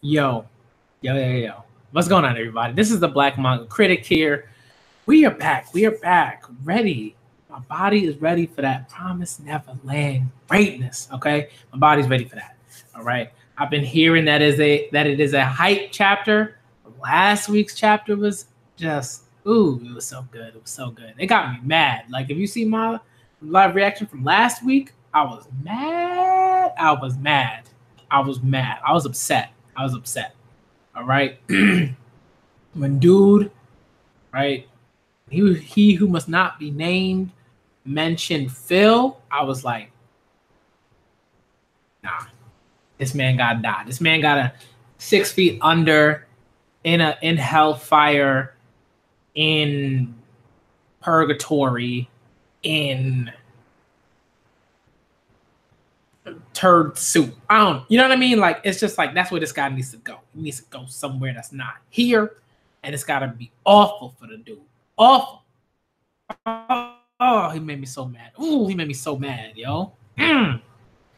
Yo, yo. What's going on, everybody? This is the Black Manga Critic here. We are back. We are back. Ready. My body is ready for that promised Neverland greatness. Okay, my body's ready for that. All right. I've been hearing that it is a hype chapter. Last week's chapter was just it was so good. It was so good. It got me mad. Like if you see my live reaction from last week, I was mad. I was mad. I was mad. I was upset. I was upset. All right. When dude, right, he who must not be named mentioned Phil, I was like, nah, this man gotta die. This man gotta 6 feet under in hellfire, in purgatory, in turd soup. I don't, you know what I mean? Like it's just like that's where this guy needs to go. He needs to go somewhere that's not here, and it's gotta be awful for the dude. Awful. Oh, he made me so mad. Ooh, he made me so mad, yo.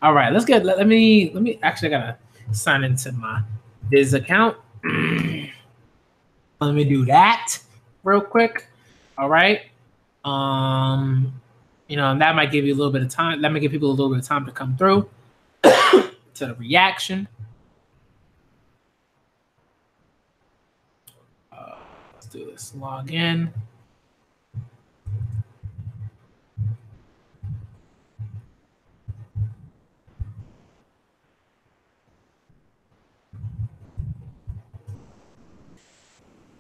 All right, let's get. Let me. Actually, I gotta sign into my Viz account. Let me do that real quick. All right. And that might give you a little bit of time. That might give people a little bit of time to come through to the reaction. Let's do this. Log in.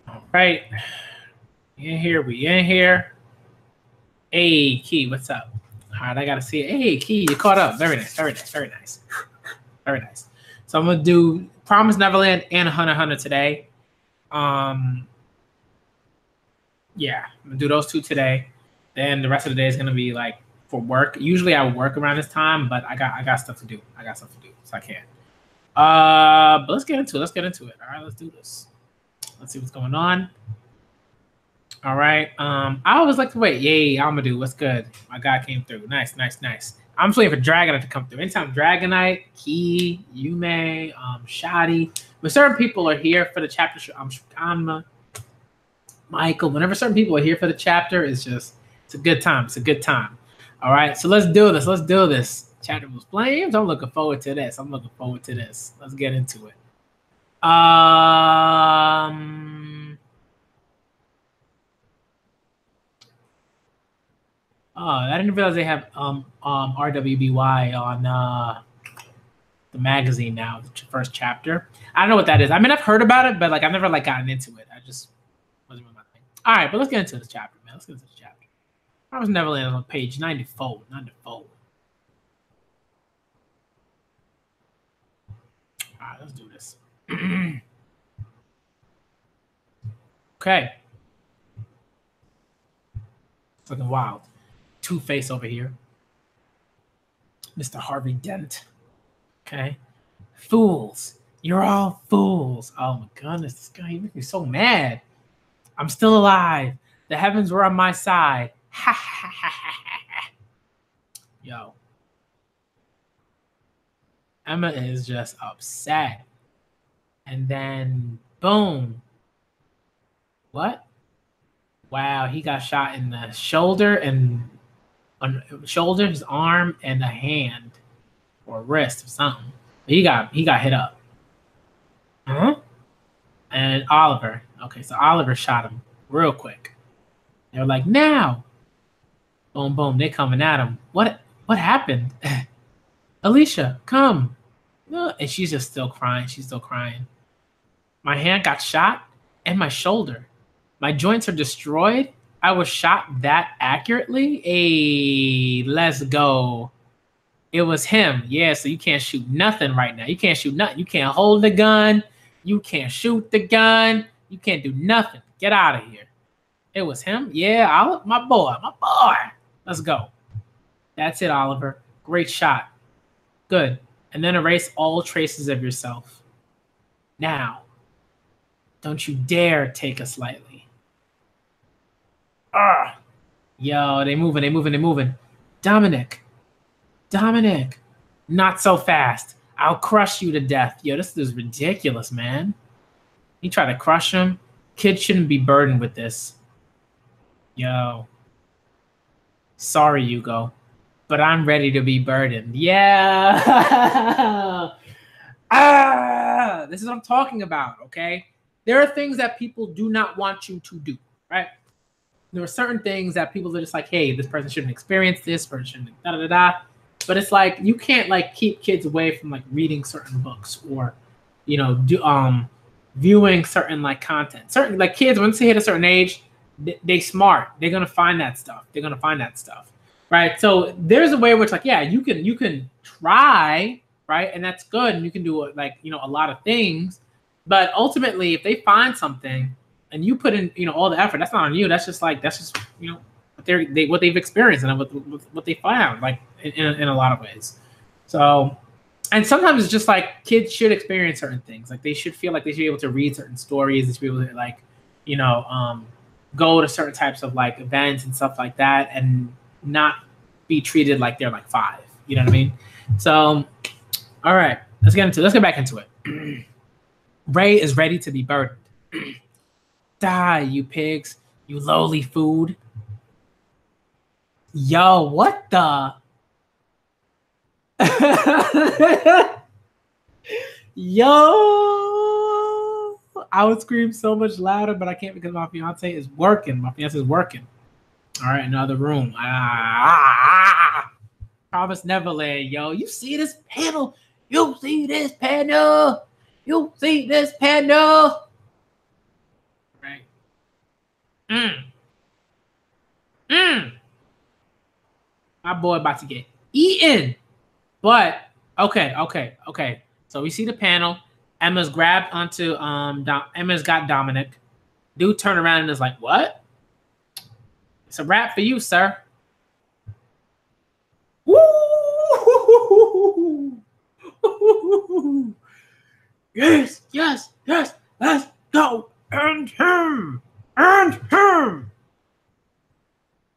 All right. We in here. Hey, Key, what's up? All right, I gotta see it. Hey, Key, you caught up. Very nice. Very nice. So I'm gonna do Promise Neverland and Hunter x Hunter today. Yeah, I'm gonna do those two today. Then the rest of the day is gonna be like for work. Usually I work around this time, but I got stuff to do. So I can't. But let's get into it. All right, let's do this. Let's see what's going on. All right. I always like to wait. Yay, Amadou, what's good? My guy came through. Nice. I'm just waiting for Dragonite to come through. Anytime Dragonite, Key, Yume, Shadi. When certain people are here for the chapter, I'm Michael. Whenever certain people are here for the chapter, it's a good time. All right. So let's do this. Chapter was flames. I'm looking forward to this. Let's get into it. I didn't realize they have RWBY on the magazine now, the first chapter. I don't know what that is. I mean, I've heard about it, but like I've never like gotten into it. I just wasn't really my thing. All right, but let's get into this chapter, man. I was Neverland on page 94. All right, let's do this. Okay. It's looking wild. Two-Face over here. Mr. Harvey Dent. Okay. Fools. You're all fools. Oh my goodness, this guy, he makes me so mad. I'm still alive. The heavens were on my side. Ha ha ha ha. Yo. Emma is just upset. And then boom. What? Wow, he got shot in the shoulder and his arm, and a hand or wrist or something. He got hit up. Huh? And Oliver. Okay, so Oliver shot him real quick. They were like, now. Boom, boom. They coming at him. What happened? Alicia, come. And she's just still crying. My hand got shot and my shoulder. My joints are destroyed. I was shot that accurately. Hey, let's go. It was him. Yeah, so you can't shoot nothing right now. You can't shoot nothing. You can't hold the gun. You can't shoot the gun. You can't do nothing. Get out of here. It was him? Yeah, my boy. Let's go. That's it, Oliver. Great shot. Good. And then erase all traces of yourself. Now, don't you dare take us lightly. Yo, they moving. Dominic. Not so fast. I'll crush you to death. Yo, this is ridiculous, man. You try to crush him. Kids shouldn't be burdened with this. Yo. Sorry, Yugo. But I'm ready to be burdened. Yeah. This is what I'm talking about, okay? There are things that people do not want you to do, right? There are certain things that people are just like, hey, this person shouldn't experience this, person shouldn't da-da-da-da. But it's like, you can't like keep kids away from like reading certain books or, you know, viewing certain like content. Certain like kids, once they hit a certain age, they smart. They're gonna find that stuff. Right? So there's a way where it's like, yeah, you can try, right, and that's good, and you can do like, you know, a lot of things. But ultimately, if they find something and you put in, you know, all the effort, that's not on you. That's just you know, what they've experienced and what they found, like in a lot of ways. So, and sometimes it's just like kids should experience certain things. Like they should feel like they should be able to read certain stories. They should be able to like, you know, go to certain types of like events and stuff like that, and not be treated like they're like 5. You know what I mean? So, all right, let's get back into it. Ray is ready to be burdened. Die, you pigs, you lowly food. Yo, what the? Yo, I would scream so much louder, but I can't because my fiance is working. All right, another room. Promise Neverland, yo. You see this panel? Right. My boy about to get eaten. But okay. So we see the panel. Emma's grabbed onto Emma's got Dominic. Dude turned around and is like, what? It's a wrap for you, sir. Woo! Yes. Let's go. And him.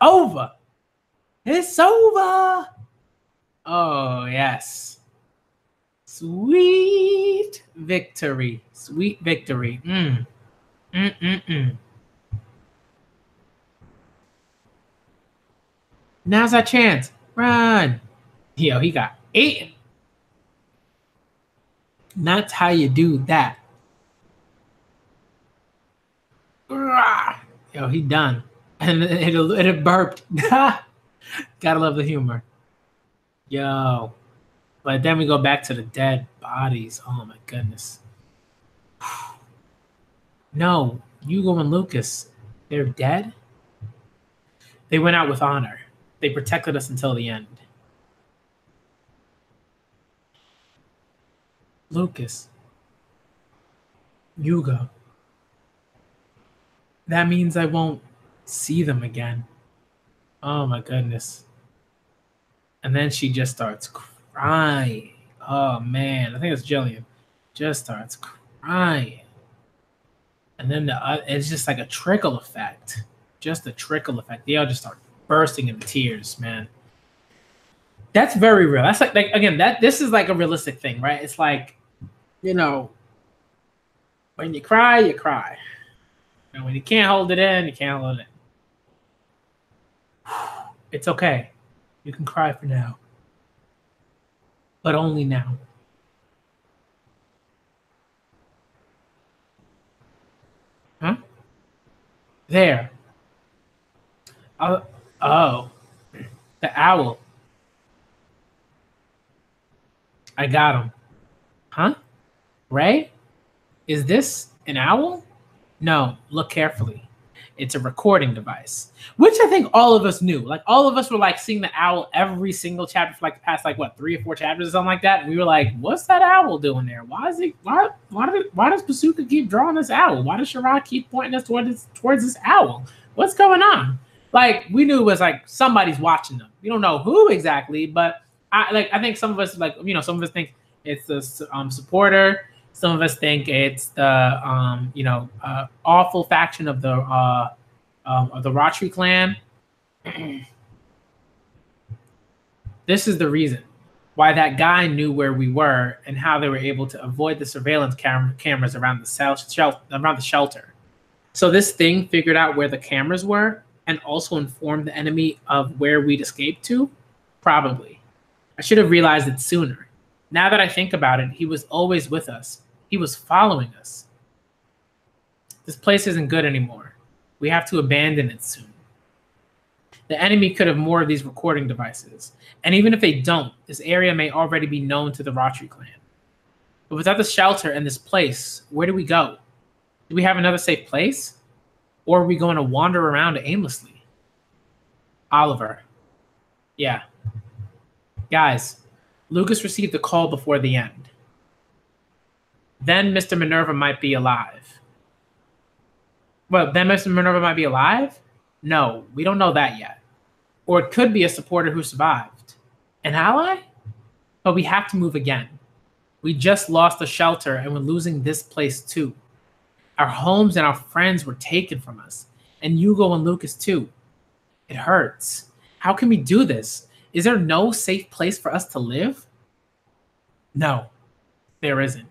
Over. It's over. Oh, yes. Sweet victory. Now's our chance. Run. Yo, he got eaten. That's how you do that. Yo, he done. And it burped. Gotta love the humor. Yo. But then we go back to the dead bodies. Oh my goodness. No, Hugo and Lucas, they're dead? They went out with honor. They protected us until the end. Lucas. Hugo. That means I won't see them again. Oh my goodness. And then she just starts crying. Oh man, I think it's Jillian. Just starts crying. And then it's just like a trickle effect. Just a trickle effect. They all just start bursting into tears, man. That's very real. That's like again, this is like a realistic thing, right? It's like, you know, when you cry, you cry. And when you can't hold it in, you can't hold it in. It's okay. You can cry for now. But only now. Huh? There. Oh. The owl. I got him. Huh? Ray? Is this an owl? No, look carefully. It's a recording device, which I think all of us knew. Like all of us were like seeing the owl every single chapter for like the past like what 3 or 4 chapters or something like that. And we were like, "What's that owl doing there? Why does Bazooka keep drawing this owl? Why does Shirai keep pointing us towards this owl? What's going on?" Like we knew it was like somebody's watching them. We don't know who exactly, but I think some of us like some of us think it's the supporter. Some of us think it's the awful faction of the Rotary clan. This is the reason. why that guy knew where we were and how they were able to avoid the surveillance cameras around the shelter. So this thing figured out where the cameras were and also informed the enemy of where we'd escaped to? Probably. I should have realized it sooner. Now that I think about it, he was always with us. He was following us. This place isn't good anymore. We have to abandon it soon. The enemy could have more of these recording devices. And even if they don't, this area may already be known to the Rotary clan. But without the shelter and this place, where do we go? Do we have another safe place? Or are we going to wander around aimlessly? Oliver. Yeah. Guys, Lucas received a call before the end. Then Mr. Minerva might be alive. Well, then Mr. Minerva might be alive? No, we don't know that yet. Or it could be a supporter who survived. An ally? But we have to move again. We just lost a shelter and we're losing this place too. Our homes and our friends were taken from us. And Hugo and Lucas too. It hurts. How can we do this? Is there no safe place for us to live? No, there isn't.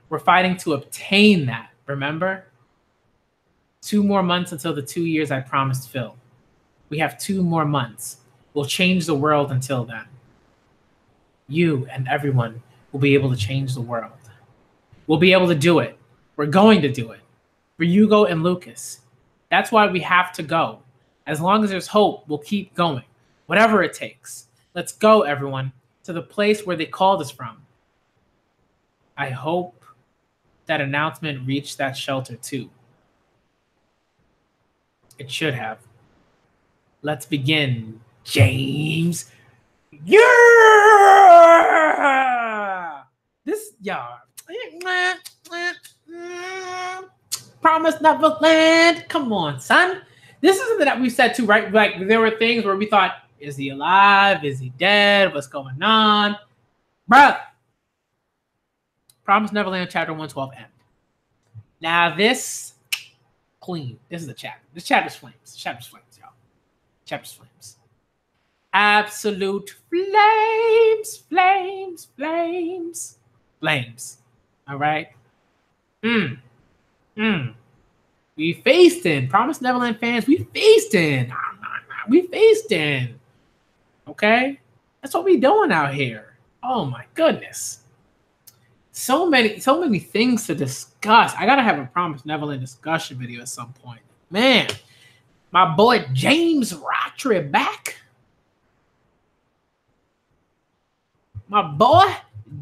We're fighting to obtain that, remember? 2 more months until the 2 years I promised Phil. We have 2 more months. We'll change the world until then. You and everyone will be able to change the world. We'll be able to do it. We're going to do it. For Hugo and Lucas. That's why we have to go. As long as there's hope, we'll keep going. Whatever it takes. Let's go, everyone, to the place where they called us from. I hope that announcement reached that shelter too. It should have. Let's begin, James. Yeah! Promise Neverland. Come on, son. This is something that we said too, right? Like there were things where we thought, is he alive? Is he dead? What's going on? Bruh. Promise Neverland chapter 112 end. Now this clean. This is a chapter. This chapter's flames. Chapter's flames, y'all. Chapter's flames. Absolute flames, flames, flames, flames. All right. We faced in. Promise Neverland fans, we faced in. We faced in. Okay? That's what we doing out here. Oh my goodness. So many things to discuss. I gotta have a Promise Neverland discussion video at some point. Man, my boy James Rotary back. My boy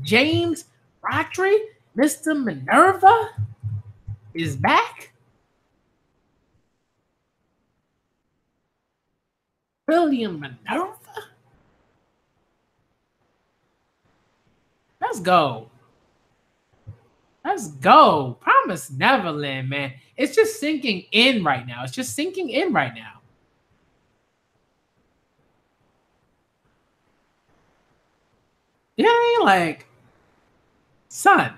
James Rotary, Mr. Minerva, is back. William Minerva. Let's go. Let's go. Promise Neverland, man. It's just sinking in right now. It's just sinking in right now. Yeah, like, son.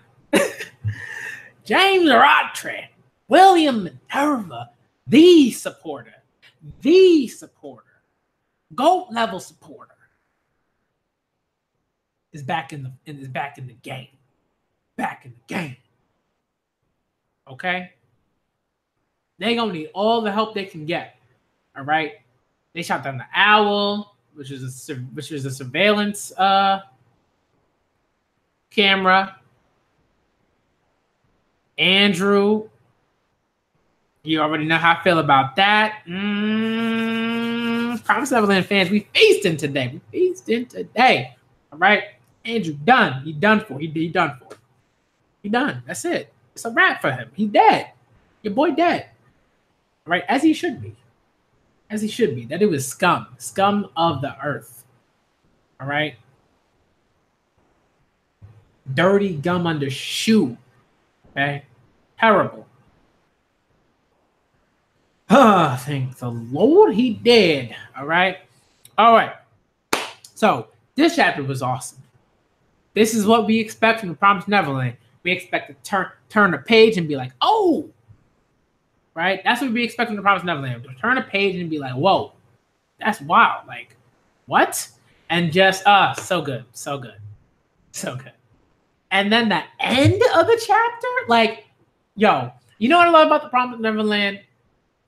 James Rotary, William Minerva, the supporter, GOAT level supporter, is back in the game. Back in the game. Okay? They gonna need all the help they can get. All right? They shot down the Owl, which is a surveillance camera. Andrew, you already know how I feel about that. Promise Neverland fans, we faced him today. All right? Andrew done. He done for. He done for. He done. That's it. It's a wrap for him. He dead. Your boy dead. All right? As he should be. As he should be. That it was scum. Scum of the earth. All right? Dirty gum under shoe. Okay? Terrible. Ah, thank the Lord he did. All right? All right. So, this chapter was awesome. This is what we expect from the Promised Neverland. We expect to turn the page and be like, oh! Right? That's what we expect from the Promised Neverland. To turn a page and be like, whoa. That's wild. Like, what? And just so good, so good, so good. And then the end of the chapter, like, yo, you know what I love about the Promised Neverland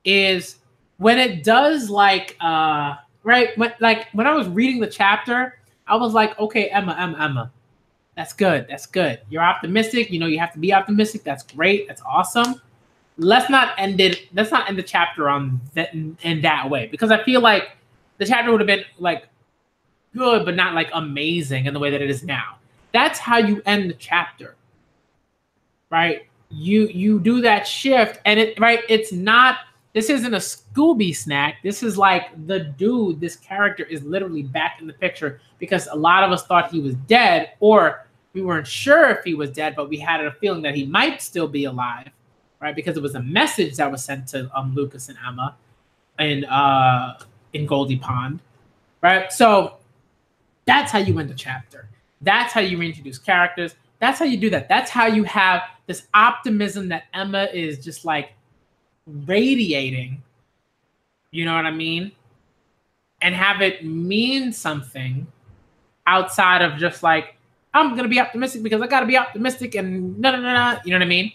is when it does like right when I was reading the chapter, I was like, okay, Emma, that's good, that's good. You're optimistic, you know, you have to be optimistic. That's great, that's awesome. Let's not end the chapter on that in that way, because I feel like the chapter would have been like good, but not like amazing in the way that it is now. That's how you end the chapter, right? You do that shift, and it's not. This isn't a Scooby snack. This is like the dude. This character is literally back in the picture because a lot of us thought he was dead, or we weren't sure if he was dead, but we had a feeling that he might still be alive, right? Because it was a message that was sent to Lucas and Emma in Goldie Pond, right? So that's how you end the chapter. That's how you reintroduce characters. That's how you do that. That's how you have this optimism that Emma is just like radiating. You know what I mean? And have it mean something outside of just like, I'm going to be optimistic because I got to be optimistic and no. You know what I mean?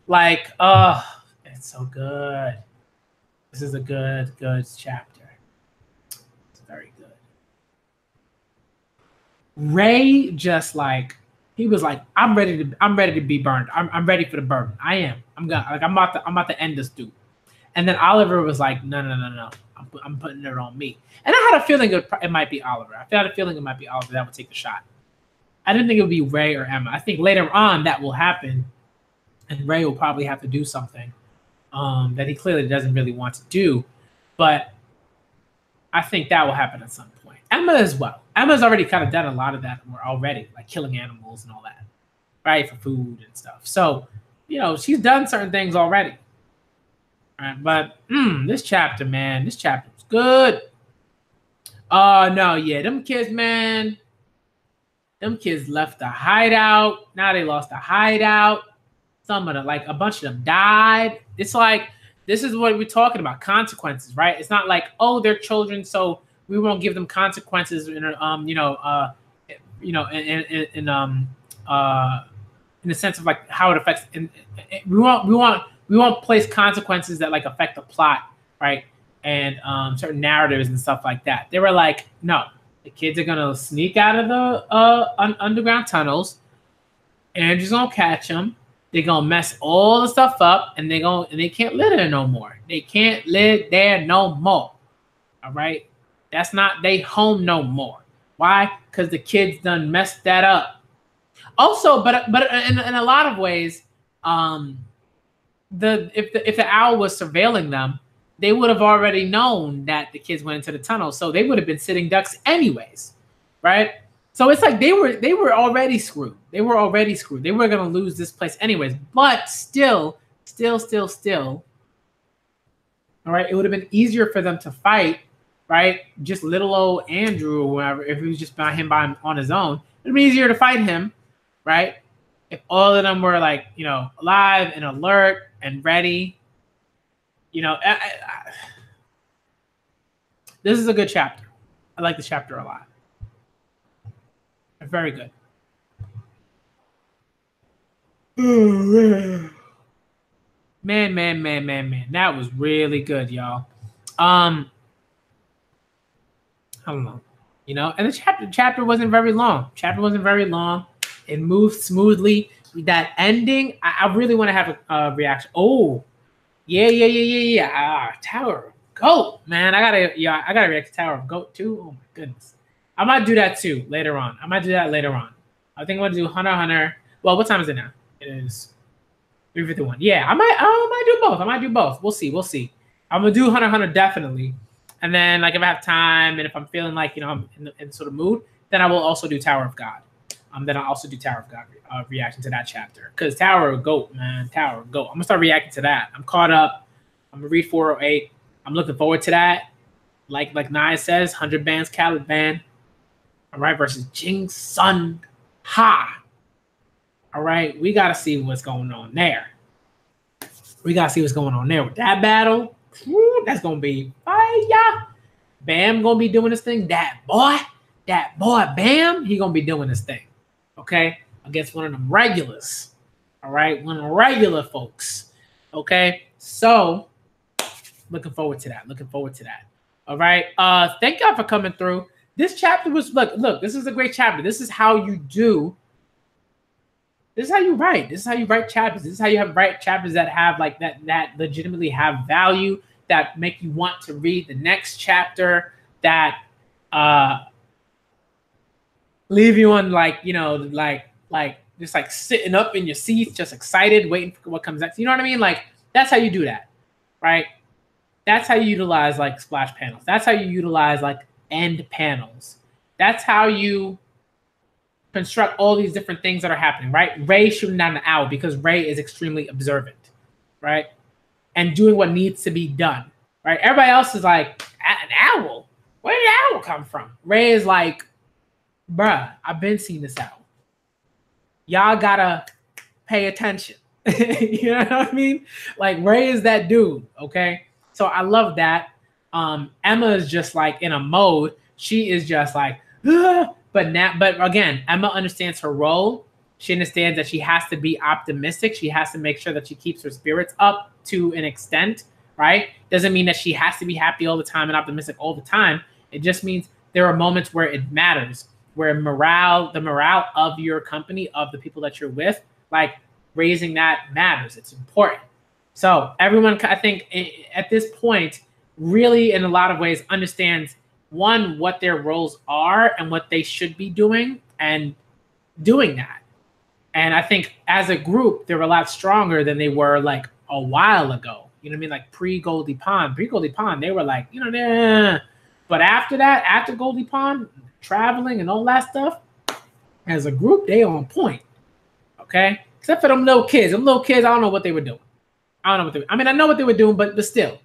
Like, oh, it's so good. This is a good chapter. It's very good. Ray just like, he was like, I'm ready to be burned. I'm ready for the burn. I am. I'm about to end this dude. And then Oliver was like, no. I'm putting it on me. And I had a feeling it might be Oliver. I had a feeling it might be Oliver that would take the shot. I didn't think it would be Ray or Emma. I think later on that will happen, and Ray will probably have to do something that he clearly doesn't really want to do. But I think that will happen at some point. Emma as well. Emma's already kind of done a lot of that already, like killing animals and all that, right, for food and stuff. So, you know, she's done certain things already. All right, but this chapter, man, this chapter was good. No, yeah, them kids, man. Them kids left the hideout. Now they lost the hideout. Some of them, like a bunch of them died. It's like, this is what we're talking about, consequences, right? It's not like, oh, they're children, so we won't give them consequences in the sense of like how it affects. We won't place consequences that like affect the plot, right? And certain narratives and stuff like that. They were like, no, the kids are gonna sneak out of the underground tunnels. Andrew's gonna catch them. They're gonna mess all the stuff up, and they can't live there no more. They can't live there no more. All right, that's not they home no more. Why? Because the kids done messed that up. Also, but in a lot of ways, if the owl was surveilling them, they would have already known that the kids went into the tunnel, so they would have been sitting ducks anyways, right? So it's like they were already screwed. They were already screwed. They were gonna lose this place anyways. But still. All right, it would have been easier for them to fight, right? Just little old Andrew or whatever. If it was just by him on his own, it'd be easier to fight him, right? If all of them were like, you know, alive and alert and ready. You know, this is a good chapter. I like this chapter a lot. Very good. Man. That was really good, y'all. I don't know. You know, and the chapter wasn't very long. It moved smoothly. That ending, I really want to have a reaction. Oh, yeah. Tower of Goat, man. I gotta react to Tower of Goat too. Oh my goodness. I might do that too later on. I think I'm gonna do Hunter x Hunter. Well, what time is it now? It is 3:51. Yeah, I might do both. We'll see. I'm gonna do Hunter x Hunter definitely. And then like if I have time and if I'm feeling like, you know, I'm in sort of mood, then I will also do Tower of God. Then I'll also do Tower of God reaction to that chapter. Because Tower of Goat, man. Tower of Goat. I'm gonna start reacting to that. I'm caught up. I'm gonna read 408. I'm looking forward to that. Like Naya says, 100 bands, Caliban. All right, versus Jing Sun Ha. All right, we got to see what's going on there. With that battle. Woo, that's going to be fire. Bam going to be doing this thing. That boy that boy Bam, he gonna be doing his thing, okay, against one of them regulars. All right, one of the regular folks. Okay, so looking forward to that. Looking forward to that. All right. Thank y'all for coming through. This chapter was look. This is a great chapter. This is how you do. This is how you write. This is how you write chapters. This is how you write chapters that have like that legitimately have value, that make you want to read the next chapter, that leave you on like just like sitting up in your seats, just excited, waiting for what comes next. You know what I mean? Like that's how you do that, right? That's how you utilize like splash panels. That's how you utilize like end panels. That's how you construct all these different things that are happening, right? Ray shooting down the owl because Ray is extremely observant, right? And doing what needs to be done, right? Everybody else is like, an owl? Where did the owl come from? Ray is like, bruh, I've been seeing this owl. Y'all gotta pay attention. You know what I mean? Like Ray is that dude, okay? So I love that. Emma is just like in a mode. She is just like, ugh! But again, Emma understands her role. She understands that she has to be optimistic. She has to make sure that she keeps her spirits up to an extent, right? Doesn't mean that she has to be happy all the time and optimistic all the time. It just means there are moments where it matters, where the morale of your company, of the people that you're with, like raising that matters. It's important. So everyone, I think at this point, really in a lot of ways understands, one, what their roles are and what they should be doing and doing that. And I think as a group, they're a lot stronger than they were like a while ago. You know what I mean? Like pre-Goldie Pond. Pre-Goldie Pond, they were like, you know, nah. But after that, after Goldie Pond, traveling and all that stuff, as a group, they on point. Okay? Except for them little kids. Them little kids, I don't know what they were doing. I don't know what they were. I mean, I know what they were doing, but still.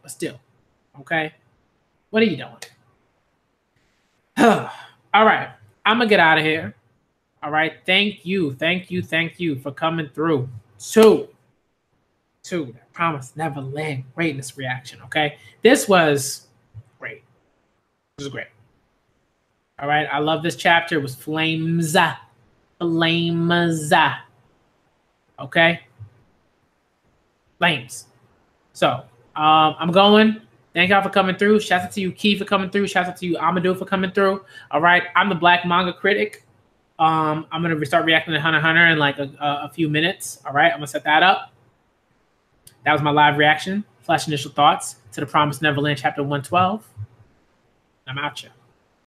Okay? What are you doing? All right. I'm going to get out of here. All right. Thank you for coming through. Two. I promise Neverland greatness reaction. Okay. This was great. This was great. All right. I love this chapter. It was flames. Okay. Flames. So I'm going. Thank y'all for coming through. Shout out to you, Key, for coming through. Shout out to you, Amadou, for coming through. All right. I'm the Black Manga Critic. I'm going to start reacting to Hunter x Hunter in like a few minutes. All right. I'm going to set that up. That was my live reaction. Flash initial thoughts to The Promised Neverland, Chapter 112. I'm out, you.